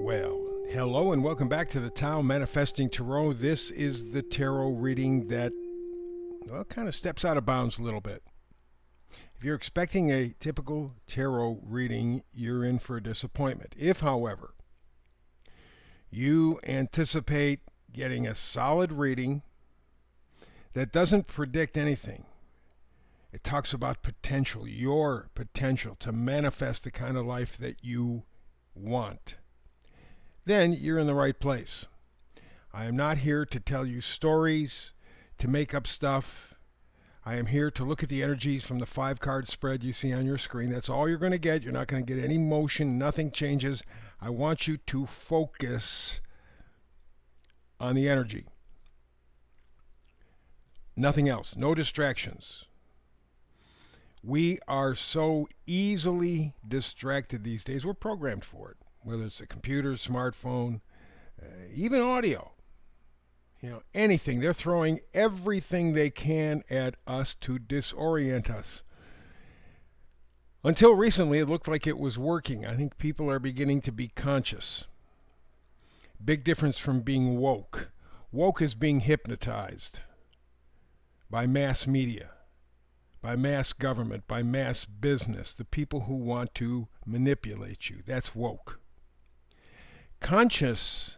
Well, hello and welcome back to the Tao Manifesting Tarot. This is the tarot reading that, kind of steps out of bounds a little bit. If you're expecting a typical tarot reading, you're in for a disappointment. If, however, you anticipate getting a solid reading that doesn't predict anything, it talks about potential, your potential to manifest the kind of life that you want, then you're in the right place. I am not here to tell you stories, to make up stuff. I am here to look at the energies from the 5-card spread you see on your screen. That's all you're going to get. You're not going to get any motion. Nothing changes. I want you to focus on the energy. Nothing else. No distractions. We are so easily distracted these days. We're programmed for it, whether it's a computer, smartphone, even audio. Anything. They're throwing everything they can at us to disorient us. Until recently, it looked like it was working. I think people are beginning to be conscious. Big difference from being woke. Woke is being hypnotized by mass media, by mass government, by mass business, the people who want to manipulate you. That's woke. Conscious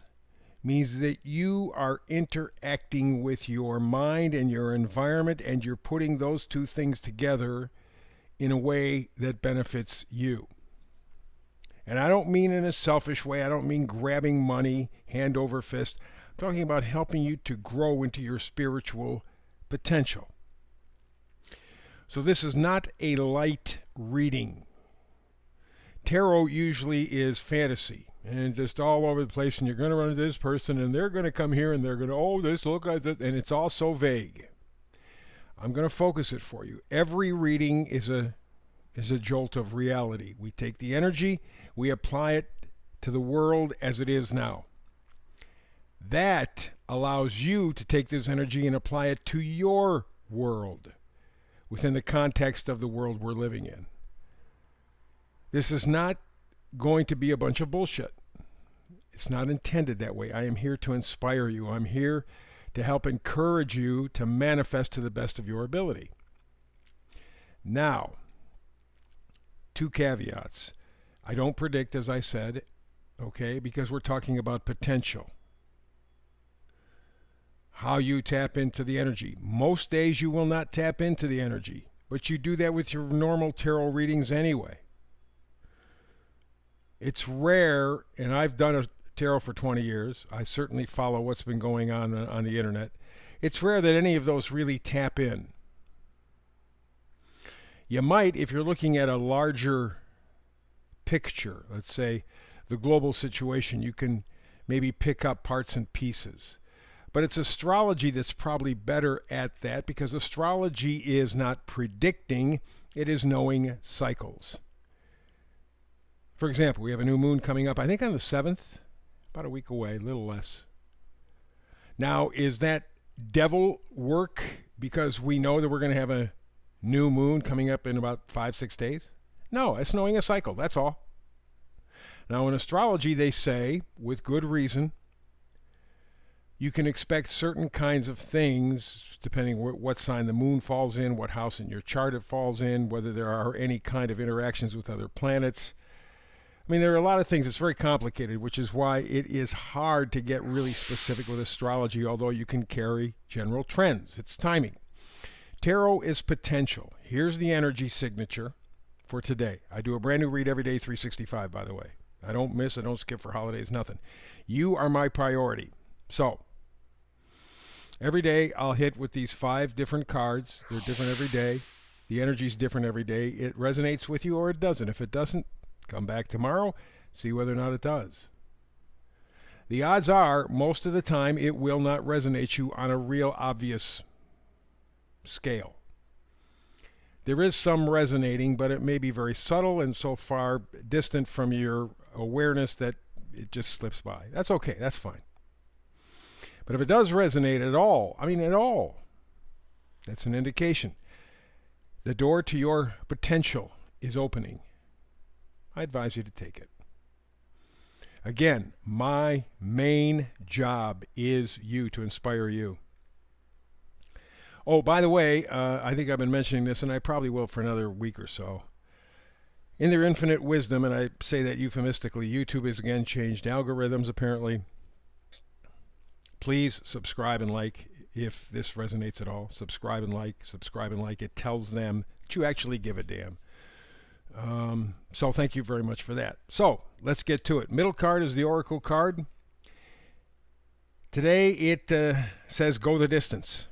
means that you are interacting with your mind and your environment, and you're putting those two things together in a way that benefits you. And I don't mean in a selfish way. I don't mean grabbing money hand over fist. I'm talking about helping you to grow into your spiritual potential. So this is not a light reading. Tarot usually is fantasy and just all over the place, and you're going to run into this person and they're going to come here and they're going to, this look like this, and it's all so vague. I'm going to focus it for you. Every reading is a jolt of reality. We take the energy, we apply it to the world as it is now. That allows you to take this energy and apply it to your world within the context of the world we're living in. This is not going to be a bunch of bullshit. It's not intended that way. I am here to inspire you. I'm here to help encourage you to manifest to the best of your ability. Now, 2 caveats. I don't predict, as I said, because we're talking about potential. How you tap into the energy. Most days you will not tap into the energy, but you do that with your normal tarot readings anyway. It's rare, and I've done a tarot for 20 years. I certainly follow what's been going on the internet. It's rare that any of those really tap in. You might, if you're looking at a larger picture, let's say the global situation, you can maybe pick up parts and pieces. But it's astrology that's probably better at that, because astrology is not predicting, it is knowing cycles. For example, we have a new moon coming up, I think on the 7th, about a week away, a little less. Now, is that devil work because we know that we're going to have a new moon coming up in about 5-6 days? No, it's knowing a cycle, that's all. Now, in astrology, they say, with good reason, you can expect certain kinds of things depending what sign the moon falls in, what house in your chart it falls in, whether there are any kind of interactions with other planets. I mean, there are a lot of things. It's very complicated, which is why it is hard to get really specific with astrology, although you can carry general trends. It's timing. Tarot is potential. Here's the energy signature for today. I do a brand new read every day, 365, by the way. I don't miss, I don't skip for holidays, nothing. You are my priority. So, every day I'll hit with these 5 different cards. They're different every day. The energy's different every day. It resonates with you or it doesn't. If it doesn't, come back tomorrow, see whether or not it does. The odds are, most of the time, it will not resonate you on a real obvious scale. There is some resonating, but it may be very subtle and so far distant from your awareness that it just slips by. That's okay, that's fine. But if it does resonate at all, that's an indication. The door to your potential is opening. I advise you to take it. Again, my main job is you, to inspire you. Oh, by the way, I think I've been mentioning this, and I probably will for another week or so. In their infinite wisdom, and I say that euphemistically, YouTube has again changed algorithms apparently. Please subscribe and like if this resonates at all. Subscribe and like, subscribe and like. It tells them that you actually give a damn. So thank you very much for that. So let's get to it. Middle card is the Oracle card. Today it says go the distance.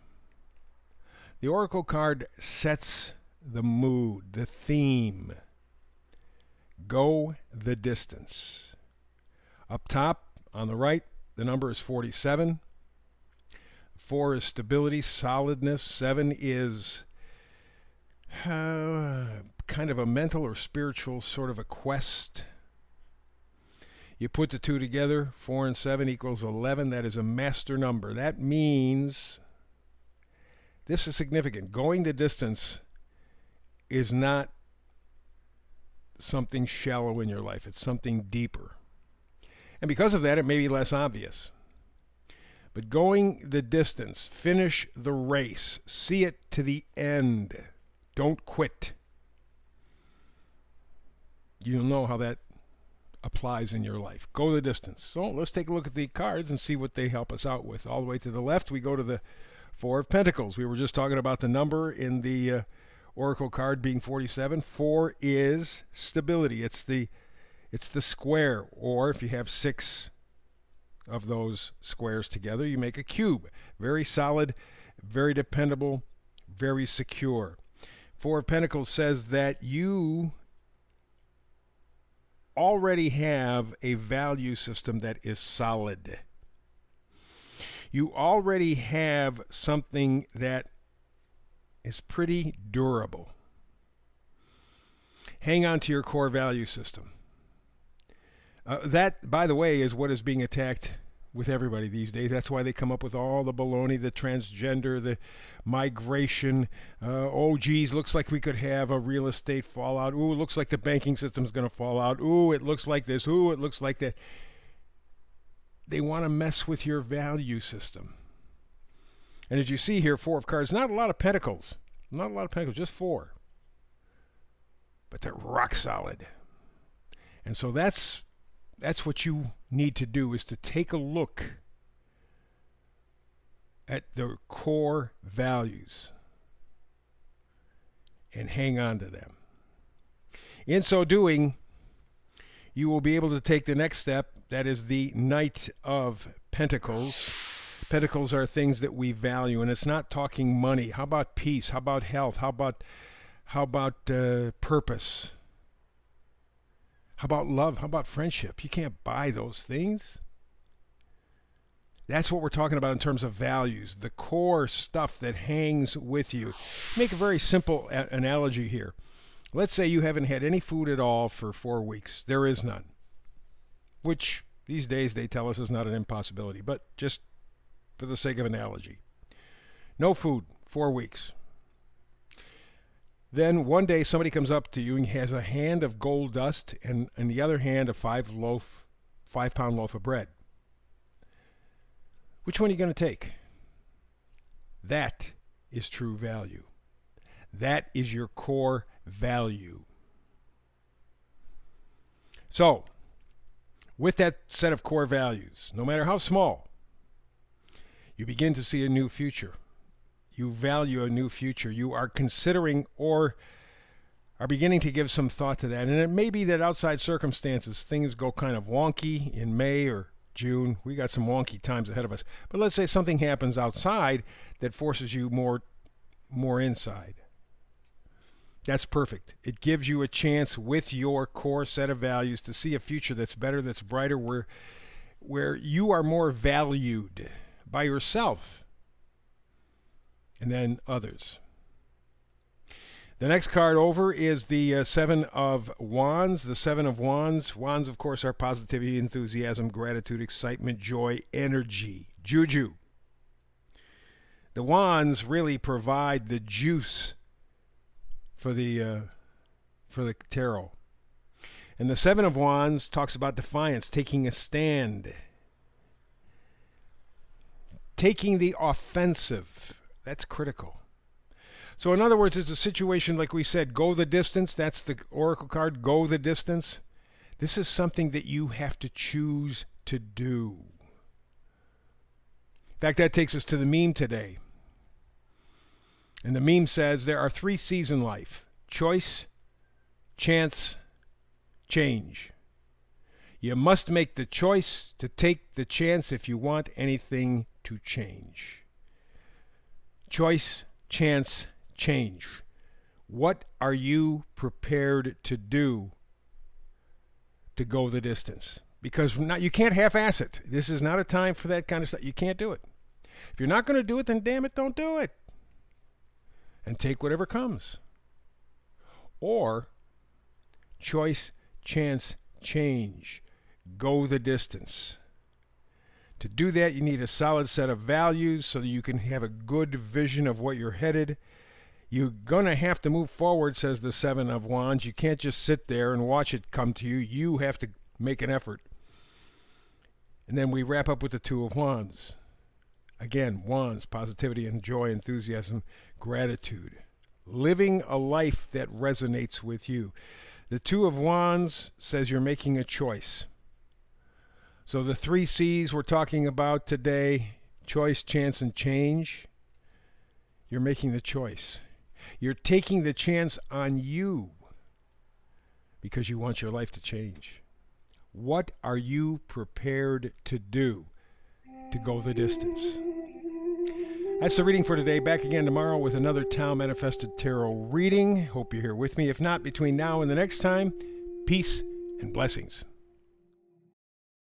The Oracle card sets the mood, the theme. Go the distance. Up top on the right, the number is 47. 4 is stability, solidness. 7 is kind of a mental or spiritual sort of a quest. You put the two together, 4 and 7 equals 11. That is a master number. That means, this is significant, going the distance is not something shallow in your life. It's something deeper. And because of that, it may be less obvious. But going the distance, finish the race, see it to the end. Don't quit. You'll know how that applies in your life. Go the distance. So let's take a look at the cards and see what they help us out with. All the way to the left, we go to the 4 of Pentacles. We were just talking about the number in the Oracle card being 47. 4 is stability. It's the square, or if you have 6 of those squares together, you make a cube. Very solid, very dependable, very secure. 4 of Pentacles says that you already have a value system that is solid. You already have something that is pretty durable. Hang on to your core value system. That, by the way, is what is being attacked with everybody these days. That's why they come up with all the baloney, the transgender, the migration. Oh, geez, looks like we could have a real estate fallout. Ooh, it looks like the banking system's going to fall out. Ooh, it looks like this. Ooh, it looks like that. They want to mess with your value system. And as you see here, 4 of cards, not a lot of pentacles. Not a lot of pentacles, just 4. But they're rock solid. And so that's what you need to do, is to take a look at the core values and hang on to them. In so doing, you will be able to take the next step. That is the Knight of Pentacles. Pentacles are things that we value, and it's not talking money. How about peace? How about health? How about purpose? How about love? How about friendship? You can't buy those things. That's what we're talking about in terms of values, the core stuff that hangs with you. Make a very simple analogy here. Let's say you haven't had any food at all for 4 weeks. There is none, which these days they tell us is not an impossibility, but just for the sake of analogy. No food, 4 weeks. Then one day somebody comes up to you and has a hand of gold dust and in the other hand a 5-pound loaf of bread. Which one are you going to take? That is true value. That is your core value. So, with that set of core values, no matter how small, you begin to see a new future. You value a new future. You are considering or are beginning to give some thought to that. And it may be that outside circumstances, things go kind of wonky in May or June. We got some wonky times ahead of us. But let's say something happens outside that forces you more inside. That's perfect. It gives you a chance with your core set of values to see a future that's better, that's brighter, where you are more valued by yourself and then others. The next card over is the 7 of Wands. The 7 of Wands. Wands, of course, are positivity, enthusiasm, gratitude, excitement, joy, energy, juju. The Wands really provide the juice for the tarot. And the Seven of Wands talks about defiance, taking a stand, taking the offensive. That's critical. So in other words, it's a situation like we said, go the distance. That's the oracle card, go the distance. This is something that you have to choose to do. In fact, that takes us to the meme today. And the meme says there are 3 C's in life: choice, chance, change. You must make the choice to take the chance if you want anything to change. Choice, chance, change. What are you prepared to do to go the distance? Because you can't half-ass it. This is not a time for that kind of stuff. You can't do it. If you're not going to do it, then damn it, don't do it. And take whatever comes. Or choice, chance, change. Go the distance. To do that, you need a solid set of values so that you can have a good vision of what you're headed. You're going to have to move forward, says the Seven of Wands. You can't just sit there and watch it come to you. You have to make an effort. And then we wrap up with the Two of Wands. Again, wands, positivity and joy, enthusiasm, gratitude. Living a life that resonates with you. The Two of Wands says you're making a choice. So the 3 C's we're talking about today, choice, chance, and change, you're making the choice. You're taking the chance on you because you want your life to change. What are you prepared to do to go the distance? That's the reading for today. Back again tomorrow with another Tao Manifested Tarot reading. Hope you're here with me. If not, between now and the next time, peace and blessings.